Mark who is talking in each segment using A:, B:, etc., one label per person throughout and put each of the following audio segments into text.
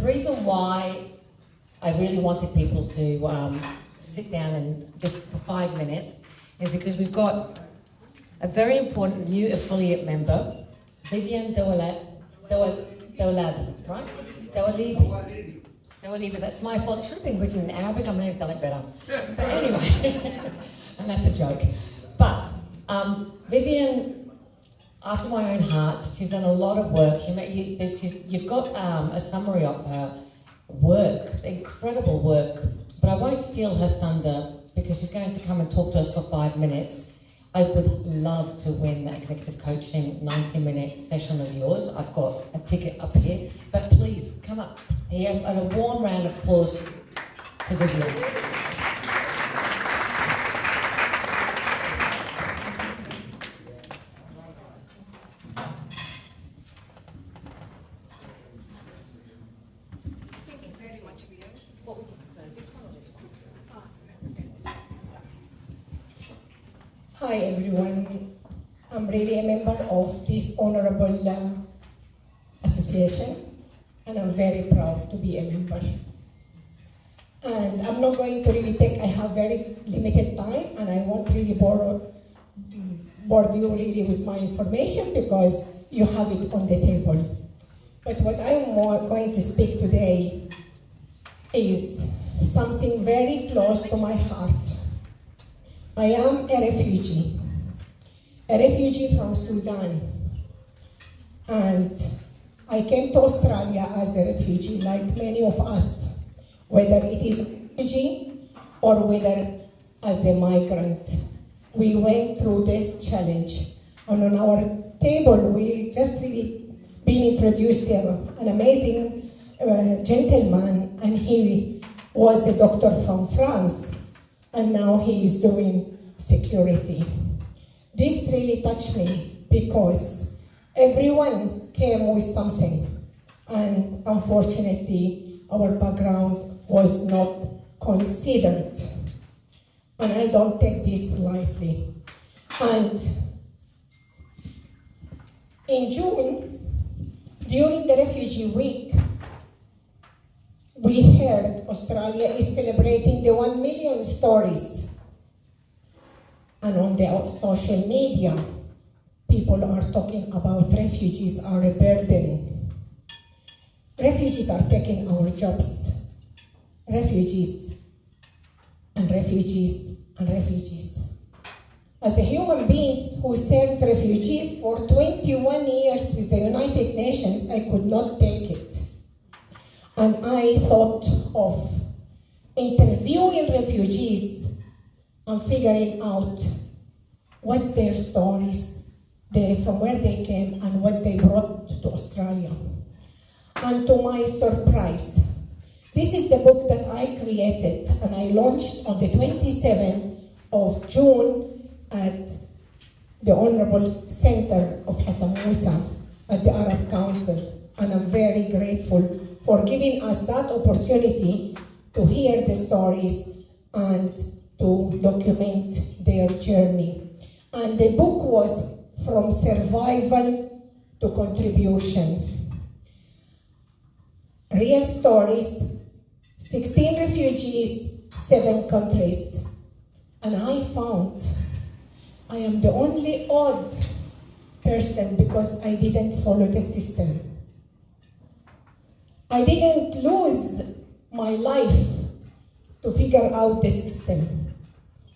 A: reason why I really wanted people to sit down and just for 5 minutes is because we've got a very important new affiliate member, Vivian Dawalabi, right? Dawalibi, that's my fault. It should have been written in Arabic, I may have done it better. But anyway, and that's a joke. But Vivian, after my own heart, she's done a lot of work. You've got a summary of her work, incredible work, but I won't steal her thunder because she's going to come and talk to us for 5 minutes. I would love to win the executive coaching 90-minute session of yours. I've got a ticket up here, but please come up here and a warm round of applause to Vivian.
B: Hi everyone, I'm really a member of this honorable association and I'm very proud to be a member. And I'm not going to really I have very limited time and I won't really board you really with my information because you have it on the table. But what I'm going to speak today is something very close to my heart. I am a refugee from Sudan, and I came to Australia as a refugee like many of us, whether it is a refugee or whether as a migrant. We went through this challenge, and on our table we just really been introduced to an amazing gentleman, and he was a doctor from France. And now he is doing security. This really touched me because everyone came with something, and unfortunately our background was not considered. And I don't take this lightly. And in June, during the Refugee Week, we heard Australia is celebrating the 1 million stories. And on the social media, people are talking about refugees are a burden. Refugees are taking our jobs. Refugees and refugees and refugees. As a human beings who served refugees for 21 years with the United Nations, I could not take it. And I thought of interviewing refugees and figuring out what's their stories, from where they came and what they brought to Australia. And to my surprise, this is the book that I created and I launched on the 27th of June at the Honorable Center of Hassan Musa at the Arab Council. And I'm very grateful for giving us that opportunity to hear the stories and to document their journey. And the book was From Survival to Contribution. Real stories, 16 refugees, 7 countries. And I found I am the only odd person because I didn't follow the system. I didn't lose my life to figure out the system.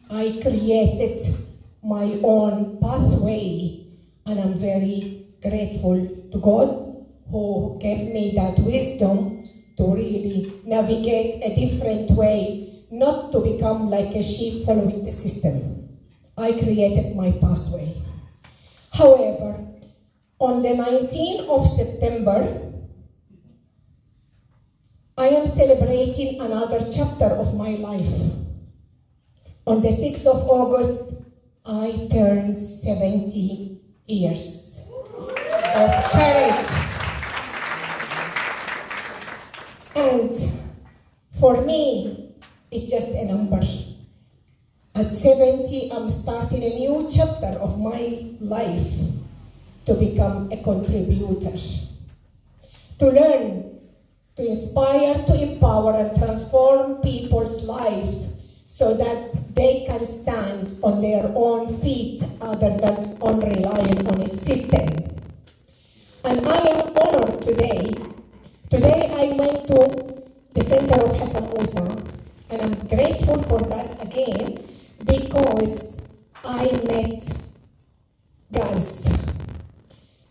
B: I created my own pathway, and I'm very grateful to God who gave me that wisdom to really navigate a different way, not to become like a sheep following the system. I created my pathway. However, on the 19th of September, I am celebrating another chapter of my life. On the 6th of August, I turned 70 years of courage. And for me, it's just a number. At 70, I'm starting a new chapter of my life to become a contributor, to learn to inspire, to empower, and transform people's life so that they can stand on their own feet other than on relying on a system. And I am honored today. Today I went to the center of Hassan Musa, and I'm grateful for that again because I met guys.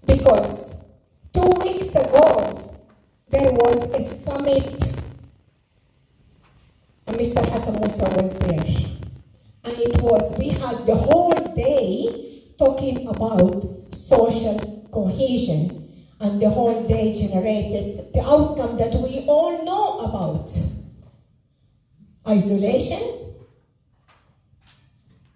B: Because 2 weeks ago, there was a summit, and Mr. Hassan Musa was there. And we had the whole day talking about social cohesion, and the whole day generated the outcome that we all know about. Isolation,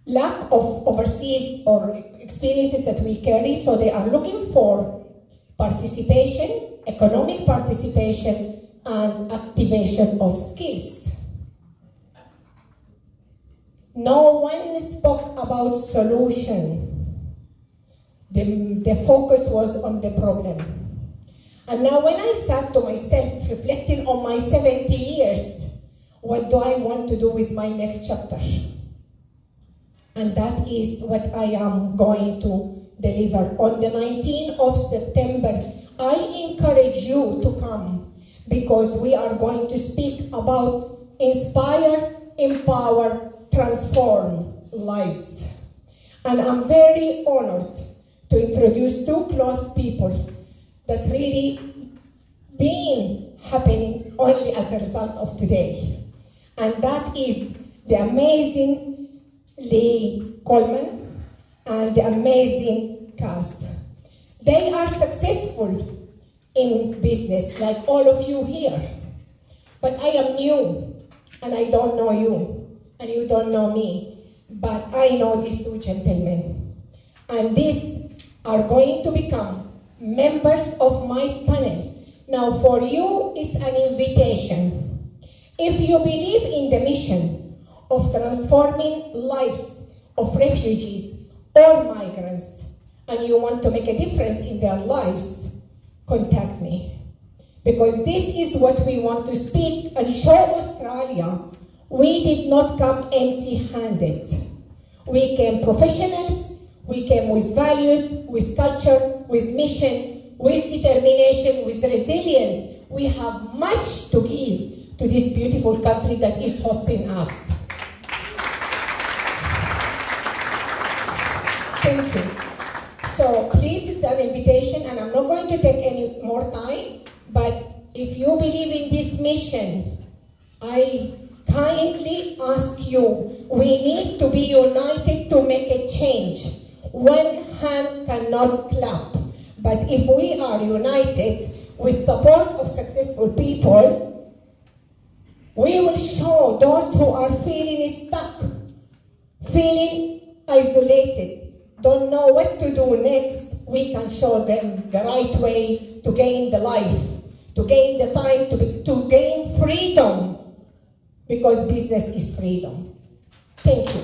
B: lack of overseas or experiences that we carry, so they are looking for participation, economic participation, and activation of skills. No one spoke about solution. The focus was on the problem. And now when I sat to myself, reflecting on my 70 years, what do I want to do with my next chapter? And that is what I am going to deliver. On the 19th of September, I encourage you to come because we are going to speak about inspire, empower, transform lives. And I'm very honored to introduce two close people that really been happening only as a result of today. And that is the amazing Lee Coleman and the amazing Cass. They are successful in business like all of you here. But I am new and I don't know you and you don't know me. But I know these two gentlemen. And these are going to become members of my panel. Now for you, it's an invitation. If you believe in the mission of transforming lives of refugees or migrants, and you want to make a difference in their lives, contact me. Because this is what we want to speak and show Australia. We did not come empty-handed. We came professionals, we came with values, with culture, with mission, with determination, with resilience. We have much to give to this beautiful country that is hosting us. Thank you. So please, it's an invitation, and I'm not going to take any more time, but if you believe in this mission, I kindly ask you, we need to be united to make a change. One hand cannot clap, but if we are united with support of successful people, we will show those who are feeling stuck, feeling isolated, don't know what to do next. We can show them the right way to gain the life, to gain the time, to gain freedom, because business is freedom. Thank you.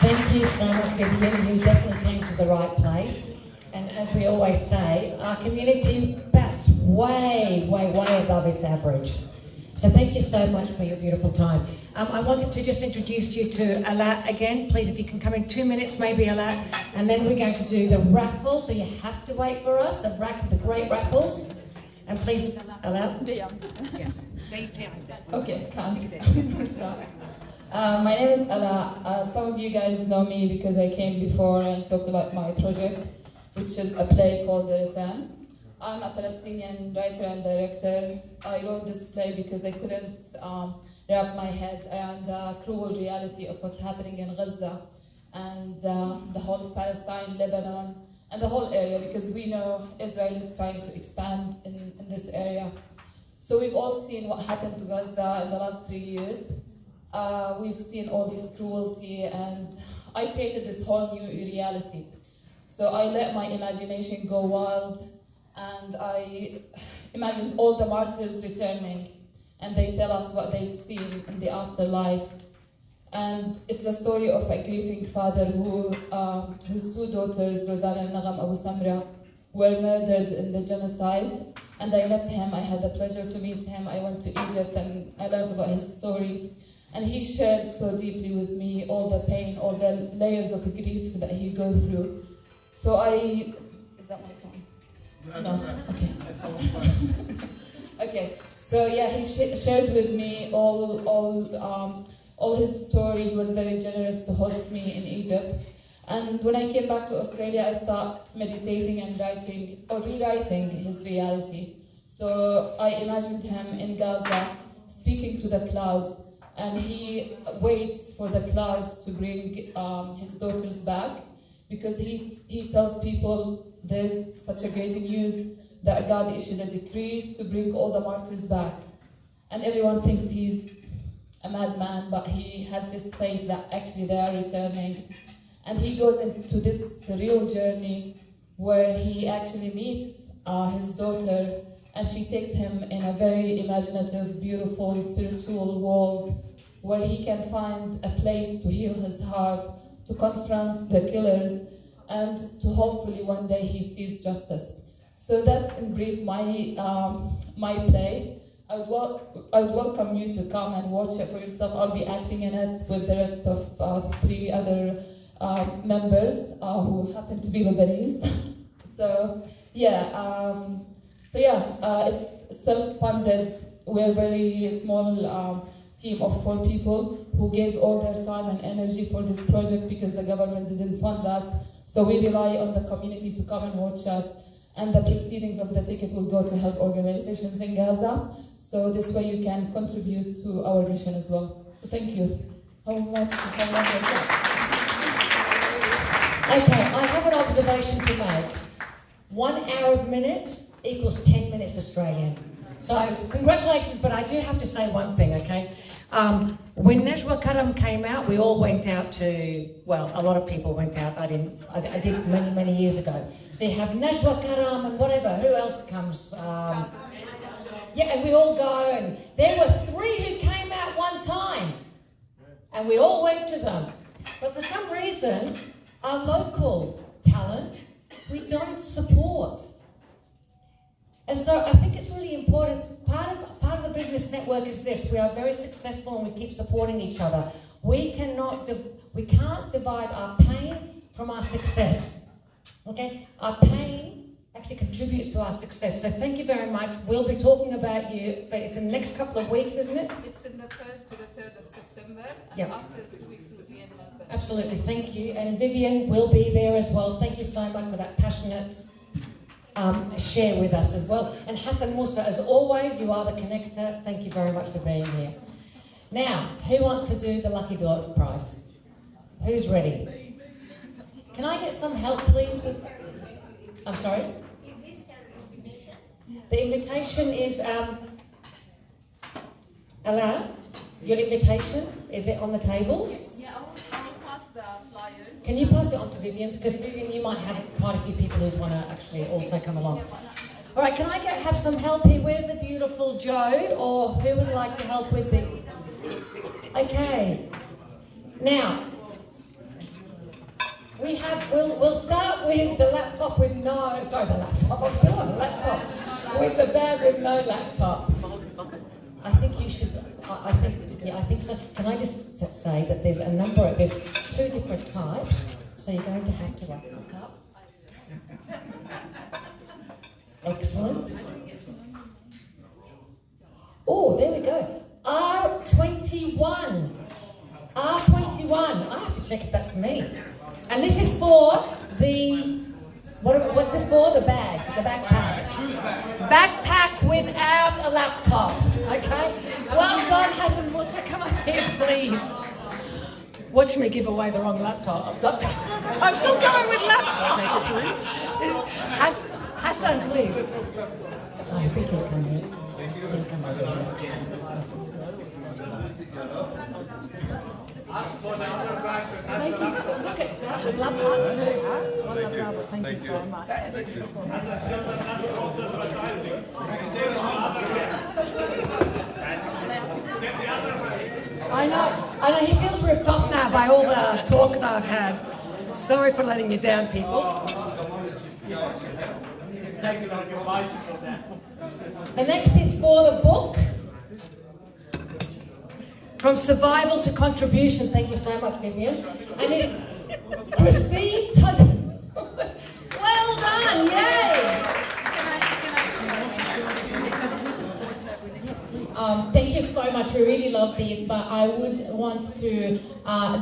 A: Thank you so much, Vivian. You definitely came to the right place. And as we always say, our community bats way, way, way above its average. So thank you so much for your beautiful time. I wanted to just introduce you to Alat again. Please, if you can come in 2 minutes, maybe Alat. And then we're going to do the raffle, so you have to wait for us, the great raffles. And please, Alat.
C: Okay, can't start. My name is Ala. Some of you guys know me because I came before and talked about my project, which is a play called The Rassam. I'm a Palestinian writer and director. I wrote this play because I couldn't wrap my head around the cruel reality of what's happening in Gaza and the whole of Palestine, Lebanon, and the whole area, because we know Israel is trying to expand in this area. So we've all seen what happened to Gaza in the last 3 years. We've seen all this cruelty, and I created this whole new reality. So I let my imagination go wild, and I imagined all the martyrs returning, and they tell us what they've seen in the afterlife. And it's the story of a grieving father whose two daughters, Rosanna and Nagam Abu Samra, were murdered in the genocide. And I met him, I had the pleasure to meet him. I went to Egypt and I learned about his story. And he shared so deeply with me all the pain, all the layers of grief that he goes through. So is that my phone? No, okay.
D: That's always fun.
C: Okay, so yeah, he shared with me all his story. He was very generous to host me in Egypt. And when I came back to Australia, I started meditating and writing, or rewriting his reality. So I imagined him in Gaza, speaking to the clouds, and he waits for the clouds to bring his daughters back, because he tells people there's such a great news that God issued a decree to bring all the martyrs back. And everyone thinks he's a madman, but he has this faith that actually they are returning. And he goes into this surreal journey where he actually meets his daughter, and she takes him in a very imaginative, beautiful, spiritual world where he can find a place to heal his heart, to confront the killers, and to hopefully one day he sees justice. So that's in brief my play. I would welcome you to come and watch it for yourself. I'll be acting in it with the rest of 3 other members who happen to be Lebanese. So it's self-funded. We're a very small team of 4 people who gave all their time and energy for this project because the government didn't fund us. So we rely on the community to come and watch us, and the proceedings of the ticket will go to help organizations in Gaza. So this way you can contribute to our mission as well. So thank you. How much?
A: Okay, I have an observation to make. 1 Arab minute equals 10 minutes Australian. So congratulations, but I do have to say one thing, okay? When Najwa Karam came out, we all went out to, well, a lot of people went out. I did many years ago. So you have Najwa Karam and whatever, who else comes? And we all go, and there were 3 who came out one time, and we all went to them. But for some reason, our local talent, we don't support. And so I think it's really important. Part of the business network is this: we are very successful and we keep supporting each other. We can't divide our pain from our success. Okay, our pain actually contributes to our success. So thank you very much. We'll be talking about you. It's in the next couple of weeks, isn't it?
C: It's in the 1st to the 3rd of September, and
A: Yep.
C: after 2 weeks we'll be in Melbourne.
A: Absolutely, thank you. And Vivian will be there as well. Thank you so much for that passionate share with us as well. And Hassan Musa, as always, you are the connector. Thank you very much for being here. Now, who wants to do the Lucky Dog prize? Who's ready? Can I get some help, please? I'm sorry?
E: Is this an invitation?
A: The invitation is, Ala, your invitation, is it on the tables?
C: Yeah, I'll pass the flyers.
A: Can you pass it on to Vivian? Because Vivian, you might have quite a few people who want to actually also come along. All right, can I have some help here? Where's the beautiful Joe? Or who would like to help with the... Okay. Now, we'll start with the laptop with no... Sorry, the laptop. I'm still on the laptop. With the bag with no laptop. I think you should... I think so. Can I just say that there's there's 2 different types, so you're going to have to look up. Excellent. Oh, there we go. R21. R21. I have to check if that's me. And this is for the... What's this for? The bag. The backpack. Backpack without a laptop. Okay? Well done, Hassan Musa. Come on here, please. Watch me give away the wrong laptop. I'm still going with laptop. Hassan, please. I think he'll come here. He'll come over here.
D: Ask for the other bag that has
A: Thank
D: the
A: you.
D: laptop.
A: Look at that. We'd love us too. Thank you so much. I know. He feels ripped off now by all the talk that I've had. Sorry for letting you down, people.
D: take it on your bicycle now.
A: The next is for the book. From Survival to Contribution. Thank you so much, Vivian. And it's Christine Tudden. Well done, yay!
C: Thank you so much. We really love this, but I would want to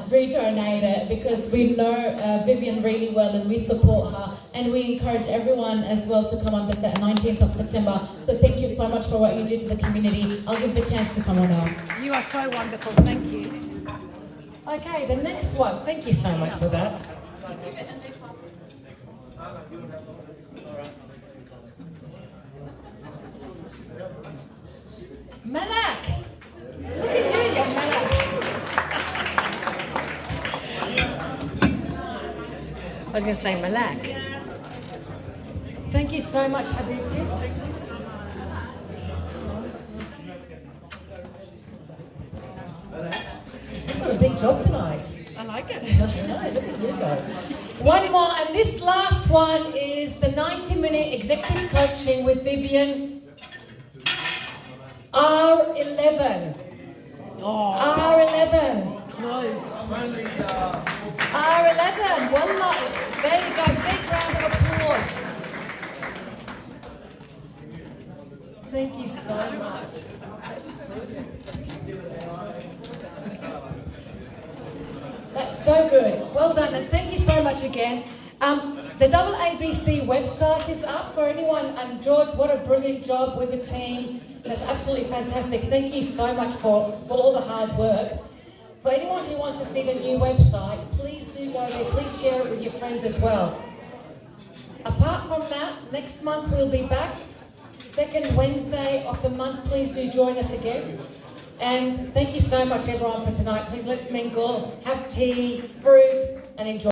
C: redonate it because we know Vivian really well and we support her, and we encourage everyone as well to come on the 19th of September. So thank you so much for what you do to the community. I'll give the chance to someone else.
F: You are so wonderful. Thank you.
A: Okay, the next one. Thank you so much for that. Malak! Look at you, young Malak. I was going to say Malak. Thank you so much, Habibti. You've got a big job tonight.
F: I like it.
A: I know, look at you go. One more, and this last one is the 90-minute executive coaching with Vivian. R11.
F: Oh,
A: R11.
F: close.
A: R11. Wallah. There you go. Big round of applause. Thank you so much. That's so good. Well done, and thank you so much again. The AABC website is up for anyone, and George, what a brilliant job with the team. That's absolutely fantastic. Thank you so much for all the hard work. For anyone who wants to see the new website, please do go there. Please share it with your friends as well. Apart from that, next month we'll be back. Second Wednesday of the month. Please do join us again. And thank you so much, everyone, for tonight. Please let's mingle, have tea, fruit, and enjoy.